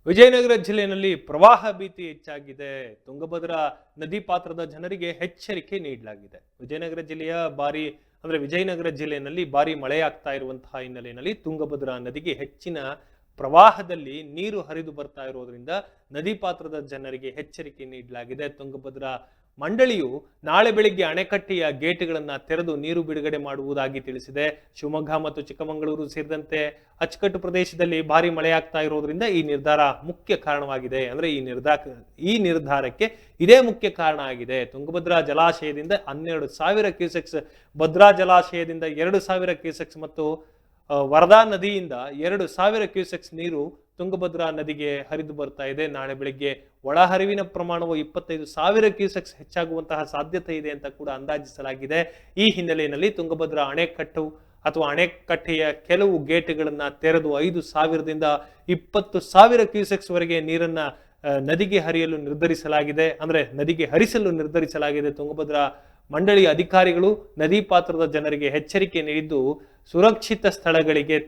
ವಿಜಯನಗರ ಜಿಲ್ಲೆಯಲ್ಲಿ ಪ್ರವಾಹ ಭೀತಿ ಹೆಚ್ಚಾಗಿದೆ. ತುಂಗಭದ್ರಾ ನದಿ ಪಾತ್ರದ ಜನರಿಗೆ ಎಚ್ಚರಿಕೆ ನೀಡಲಾಗಿದೆ. ವಿಜಯನಗರ ಜಿಲ್ಲೆಯಲ್ಲಿ ಭಾರಿ ಮಳೆಯಾಗ್ತಾ ಇರುವಂತಹ ಹಿನ್ನೆಲೆಯಲ್ಲಿ ತುಂಗಭದ್ರಾ ನದಿಗೆ ಹೆಚ್ಚಿನ ಪ್ರವಾಹದಲ್ಲಿ ನೀರು ಹರಿದು ಬರ್ತಾ ಇರೋದ್ರಿಂದ ನದಿ ಪಾತ್ರದ ಜನರಿಗೆ ಎಚ್ಚರಿಕೆ ನೀಡಲಾಗಿದೆ. ತುಂಗಭದ್ರಾ ಮಂಡಳಿಯು ನಾಳೆ ಬೆಳಿಗ್ಗೆ ಅಣೆಕಟ್ಟೆಯ ಗೇಟ್ಗಳನ್ನ ತೆರೆದು ನೀರು ಬಿಡುಗಡೆ ಮಾಡುವುದಾಗಿ ತಿಳಿಸಿದೆ. ಶಿವಮೊಗ್ಗ ಮತ್ತು ಚಿಕ್ಕಮಗಳೂರು ಸೇರಿದಂತೆ ಅಚ್ಚುಕಟ್ಟು ಪ್ರದೇಶದಲ್ಲಿ ಭಾರಿ ಮಳೆಯಾಗ್ತಾ ಇರೋದ್ರಿಂದ ಈ ನಿರ್ಧಾರ ಮುಖ್ಯ ಕಾರಣವಾಗಿದೆ. ಅಂದ್ರೆ ಈ ನಿರ್ಧಾರಕ್ಕೆ ಇದೇ ಮುಖ್ಯ ಕಾರಣ ಆಗಿದೆ. ತುಂಗಭದ್ರಾ ಜಲಾಶಯದಿಂದ 12,000 ಕ್ಯೂಸೆಕ್ಸ್, ಭದ್ರಾ ಜಲಾಶಯದಿಂದ 2,000 ಕ್ಯೂಸೆಕ್ಸ್ ಮತ್ತು ವರದಾ ನದಿಯಿಂದ 2,000 ಕ್ಯೂಸೆಕ್ಸ್ ನೀರು ತುಂಗಭದ್ರಾ ನದಿಗೆ ಹರಿದು ಬರ್ತಾ ಇದೆ. ನಾಳೆ ಬೆಳಿಗ್ಗೆ ಒಳಹರಿವಿನ ಪ್ರಮಾಣವು 25,000 ಕ್ಯೂಸೆಕ್ಸ್ ಹೆಚ್ಚಾಗುವಂತಹ ಸಾಧ್ಯತೆ ಇದೆ ಅಂತ ಕೂಡ ಅಂದಾಜಿಸಲಾಗಿದೆ. ಈ ಹಿನ್ನೆಲೆಯಲ್ಲಿ ತುಂಗಭದ್ರಾ ಅಣೆಕಟ್ಟೆಯ ಕೆಲವು ಗೇಟ್ಗಳನ್ನ ತೆರೆದು 5,000ದಿಂದ 20,000 ಕ್ಯೂಸೆಕ್ಸ್ ವರೆಗೆ ನೀರನ್ನ ನದಿಗೆ ಹರಿಸಲು ನಿರ್ಧರಿಸಲಾಗಿದೆ. ತುಂಗಭದ್ರಾ ಮಂಡಳಿ ಅಧಿಕಾರಿಗಳು ನದಿ ಪಾತ್ರದ ಜನರಿಗೆ ಎಚ್ಚರಿಕೆ ನೀಡಿದ್ದು ಸುರಕ್ಷಿತ ಸ್ಥಳಗಳಿಗೆ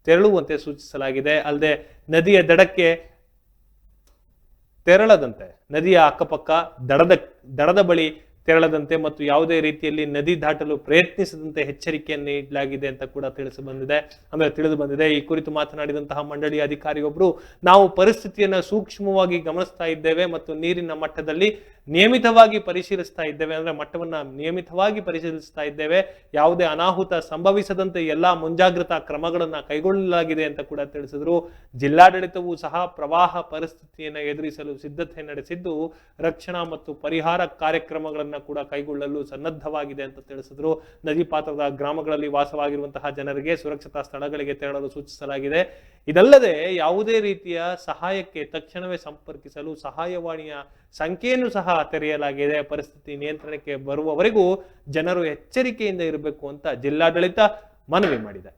ತೆರಳುವಂತೆ ಸೂಚಿಸಲಾಗಿದೆ. ಅಲ್ಲದೆ ನದಿಯ ದಡಕ್ಕೆ ತೆರಳದಂತೆ, ನದಿಯ ಅಕ್ಕಪಕ್ಕ ದಡದ ಬಳಿ ತೆರಳದಂತೆ ಮತ್ತು ಯಾವುದೇ ರೀತಿಯಲ್ಲಿ ನದಿ ದಾಟಲು ಪ್ರಯತ್ನಿಸದಂತೆ ಎಚ್ಚರಿಕೆಯನ್ನು ನೀಡಲಾಗಿದೆ ಅಂತ ಕೂಡ ತಿಳಿದು ಬಂದಿದೆ. ಈ ಕುರಿತು ಮಾತನಾಡಿದಂತಹ ಮಂಡಳಿ ಅಧಿಕಾರಿಯೊಬ್ಬರು, ನಾವು ಪರಿಸ್ಥಿತಿಯನ್ನು ಸೂಕ್ಷ್ಮವಾಗಿ ಗಮನಿಸ್ತಾ ಇದ್ದೇವೆ ಮತ್ತು ನೀರಿನ ಮಟ್ಟದಲ್ಲಿ ನಿಯಮಿತವಾಗಿ ಪರಿಶೀಲಿಸ್ತಾ ಇದ್ದೇವೆ. ಯಾವುದೇ ಅನಾಹುತ ಸಂಭವಿಸದಂತೆ ಎಲ್ಲಾ ಮುಂಜಾಗ್ರತಾ ಕ್ರಮಗಳನ್ನ ಕೈಗೊಳ್ಳಲಾಗಿದೆ ಅಂತ ಕೂಡ ತಿಳಿಸಿದ್ರು. ಜಿಲ್ಲಾಡಳಿತವೂ ಸಹ ಪ್ರವಾಹ ಪರಿಸ್ಥಿತಿಯನ್ನು ಎದುರಿಸಲು ಸಿದ್ಧತೆ ನಡೆಸಿದ್ದು ರಕ್ಷಣಾ ಮತ್ತು ಪರಿಹಾರ ಕಾರ್ಯಕ್ರಮಗಳನ್ನು ಕೂಡ ಕೈಗೊಳ್ಳಲು ಸನ್ನದ್ಧವಾಗಿದೆ ಅಂತ ತಿಳಿಸಿದ್ರು. ನದಿ ಪಾತ್ರದ ಗ್ರಾಮಗಳಲ್ಲಿ ವಾಸವಾಗಿರುವಂತಹ ಜನರಿಗೆ ಸುರಕ್ಷತಾ ಸ್ಥಳಗಳಿಗೆ ತೆರಳಲು ಸೂಚಿಸಲಾಗಿದೆ. ಇದಲ್ಲದೆ ಯಾವುದೇ ರೀತಿಯ ಸಹಾಯಕ್ಕೆ ತಕ್ಷಣವೇ ಸಂಪರ್ಕಿಸಲು ಸಹಾಯವಾಣಿಯ ಸಂಖ್ಯೆಯನ್ನು ಸಹ ತೆರೆಯಲಾಗಿದೆ. ಪರಿಸ್ಥಿತಿ ನಿಯಂತ್ರಣಕ್ಕೆ ಬರುವವರೆಗೂ ಜನರು ಎಚ್ಚರಿಕೆಯಿಂದ ಇರಬೇಕು ಅಂತ ಜಿಲ್ಲಾಡಳಿತ ಮನವಿ ಮಾಡಿದೆ.